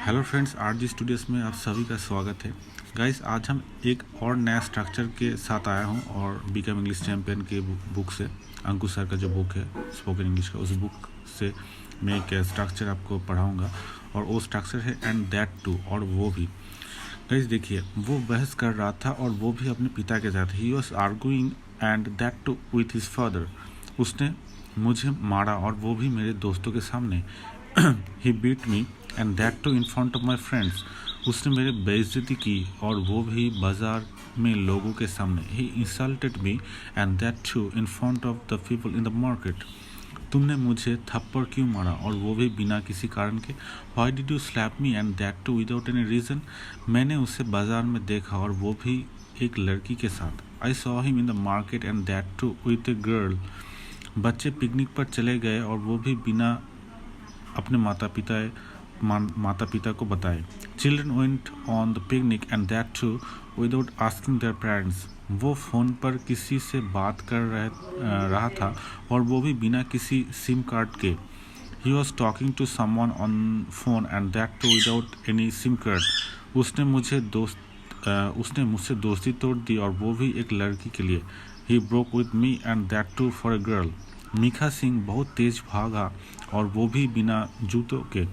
Hello friends, RG Studios में आप सभी का स्वागत है। गाइस, आज हम एक और नया स्ट्रक्चर के साथ आया हूं और बिकम इंग्लिश चैम्पियन के बुक से, अंकुश सर का जो बुक है स्पोकन इंग्लिश का, उस बुक से मैं एक स्ट्रक्चर आपको पढ़ाऊंगा और वो स्ट्रक्चर है एंड दैट टू। और वो भी गाइस देखिए, वो बहस कर रहा था और वो भी अपने पिता के साथ। He was arguing and that too with his father. उसने मुझे मारा और वो भी मेरे दोस्तों के सामने। He beat me and that too in front of my friends. उसने मेरे बेइज्जती की और वो भी बाजार में लोगों के सामने। He insulted me and that too in front of the people in the market. तुमने मुझे थप्पड़ क्यों मारा और वो भी बिना किसी कारण के। Why did you slap me and that too without any reason. मैंने उसे बाजार में देखा और वो भी एक लड़की के साथ। I saw him in the market and that too with a girl. बच्चे पिकनिक पर चले गए और वो भी बिना अपने माता पिता को बताए। Children went on the picnic and that too without asking their parents. वो फ़ोन पर किसी से बात कर रहा था और वो भी बिना किसी सिम कार्ड के। He was talking to someone on phone and that too without any SIM card. उसने मुझसे दोस्ती तोड़ दी और वो भी एक लड़की के लिए। He broke with me and that too for a girl. Mika Singh बहुत तेज भागा और वो भी बिना जूतों के।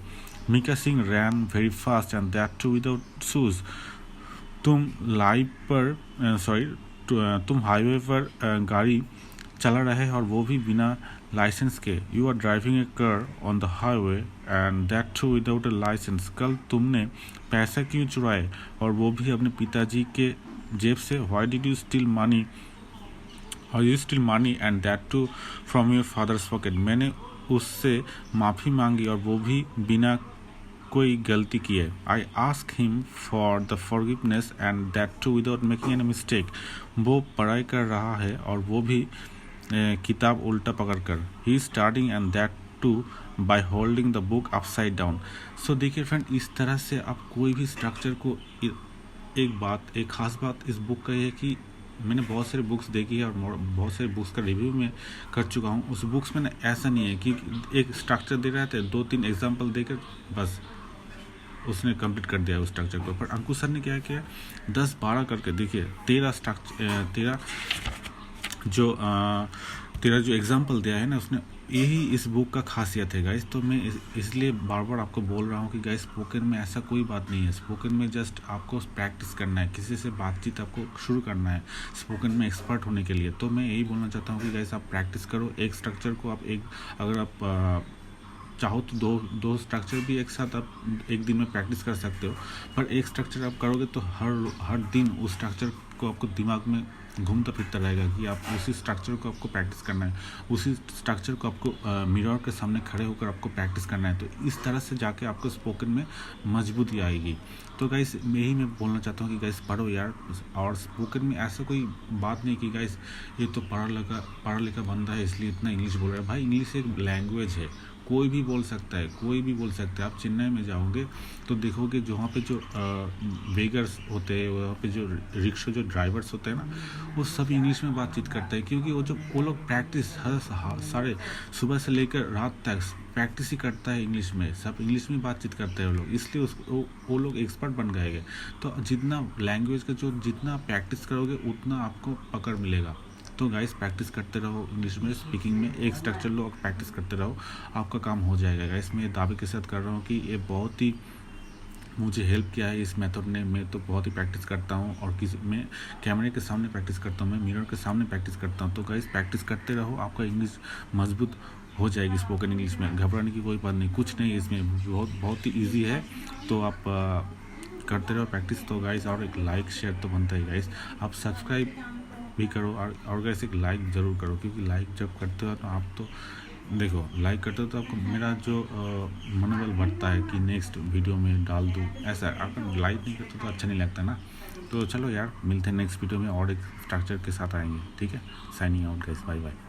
Mika Singh ran very fast and that too without shoes. तुम हाईवे पर गाड़ी चला रहे और वो भी बिना लाइसेंस के। You are driving a car on the highway and that too without a licence. कल तुमने पैसा क्यों चुराए और वो भी अपने पिताजी के जेब से। Why did you steal money and that too from your father's pocket. मैंने उससे माफ़ी मांगी और वो भी बिना कोई गलती किए। I ask him for the forgiveness and that too without making any mistake. वो पढ़ाई कर रहा है और वो भी किताब उल्टा पकड़ कर। He starting and that too by holding the book upside down. So देखिए फ्रेंड, इस तरह से आप कोई भी स्ट्रक्चर को, एक खास बात इस बुक का ये है कि मैंने बहुत सारी बुक्स देखी है और बहुत सारी बुक्स का रिव्यू में कर चुका हूँ। उस बुक्स में ऐसा नहीं है कि एक स्ट्रक्चर दे रहे थे, 2-3 एग्जाम्पल देकर बस उसने कंप्लीट कर दिया उस स्ट्रक्चर को। पर अंकुश सर ने क्या किया, 10-12 करके देखिए 13 जो एग्जाम्पल दिया है ना उसने, यही इस बुक का खासियत है गाइस। तो मैं इसलिए बार बार आपको बोल रहा हूँ कि गाइस, स्पोकन में ऐसा कोई बात नहीं है। स्पोकन में जस्ट आपको प्रैक्टिस करना है, किसी से बातचीत आपको शुरू करना है स्पोकन में एक्सपर्ट होने के लिए। तो मैं यही बोलना चाहता हूँ कि गाइस, आप प्रैक्टिस करो। एक स्ट्रक्चर को आप अगर आप चाहो तो दो स्ट्रक्चर भी एक साथ आप एक दिन में प्रैक्टिस कर सकते हो। पर एक स्ट्रक्चर आप करोगे तो हर दिन उस स्ट्रक्चर को आपको दिमाग में घूमता फिरता रहेगा कि आप उसी स्ट्रक्चर को आपको प्रैक्टिस करना है, उसी स्ट्रक्चर को आपको मिरर के सामने खड़े होकर आपको प्रैक्टिस करना है। तो इस तरह से जाके आपको स्पोकन में मजबूती आएगी। तो गाइस, यही मैं बोलना चाहता हूँ कि गाइस, पढ़ो यार। और स्पोकन में ऐसा कोई बात नहीं कि गाइस ये तो पढ़ा लिखा बंदा है इसलिए इतना इंग्लिश बोल रहा है। भाई, इंग्लिश एक लैंग्वेज है, कोई भी बोल सकता है। आप चेन्नई में जाओगे तो देखोगे वहाँ पे जो बेगर्स होते हैं, वहाँ पे जो रिक्शा जो ड्राइवर्स होते हैं ना, वो सब इंग्लिश में बातचीत करते हैं। क्योंकि वो लोग प्रैक्टिस सारे सुबह से लेकर रात तक प्रैक्टिस ही करता है इंग्लिश में। सब इंग्लिश में बातचीत करते हैं वो लोग, इसलिए वो लोग एक्सपर्ट बन गए। तो जितना लैंग्वेज का जितना प्रैक्टिस करोगे उतना आपको पकड़ मिलेगा। तो गाइस, प्रैक्टिस करते रहो इंग्लिश में, स्पीकिंग में। एक स्ट्रक्चर लो, प्रैक्टिस करते रहो, आपका काम हो जाएगा गाइस। मैं दावे के साथ कर रहा हूँ कि ये बहुत ही मुझे हेल्प किया है इस मेथड ने। मैं तो बहुत ही प्रैक्टिस करता हूँ और मैं कैमरे के सामने प्रैक्टिस करता हूँ, मैं मिरर के सामने प्रैक्टिस करता हूँ। तो गाइस, प्रैक्टिस करते रहो, आपका इंग्लिश मजबूत हो जाएगी स्पोकन इंग्लिश में। घबराने की कोई बात नहीं, कुछ नहीं, इसमें बहुत ही ईजी है। तो आप करते रहो प्रैक्टिस। तो गाइस, और एक लाइक शेयर तो बनता है गाइस। आप सब्सक्राइब भी करो और गाइस एक लाइक ज़रूर करो, क्योंकि लाइक जब करते हो तो आप तो देखो, लाइक करते हो तो आपको मेरा जो मनोबल बढ़ता है कि नेक्स्ट वीडियो में डाल दूँ। ऐसा अगर लाइक नहीं करते तो अच्छा नहीं लगता ना। तो चलो यार, मिलते हैं नेक्स्ट वीडियो में और एक स्ट्रक्चर के साथ आएंगे। ठीक है, signing out guys, bye bye.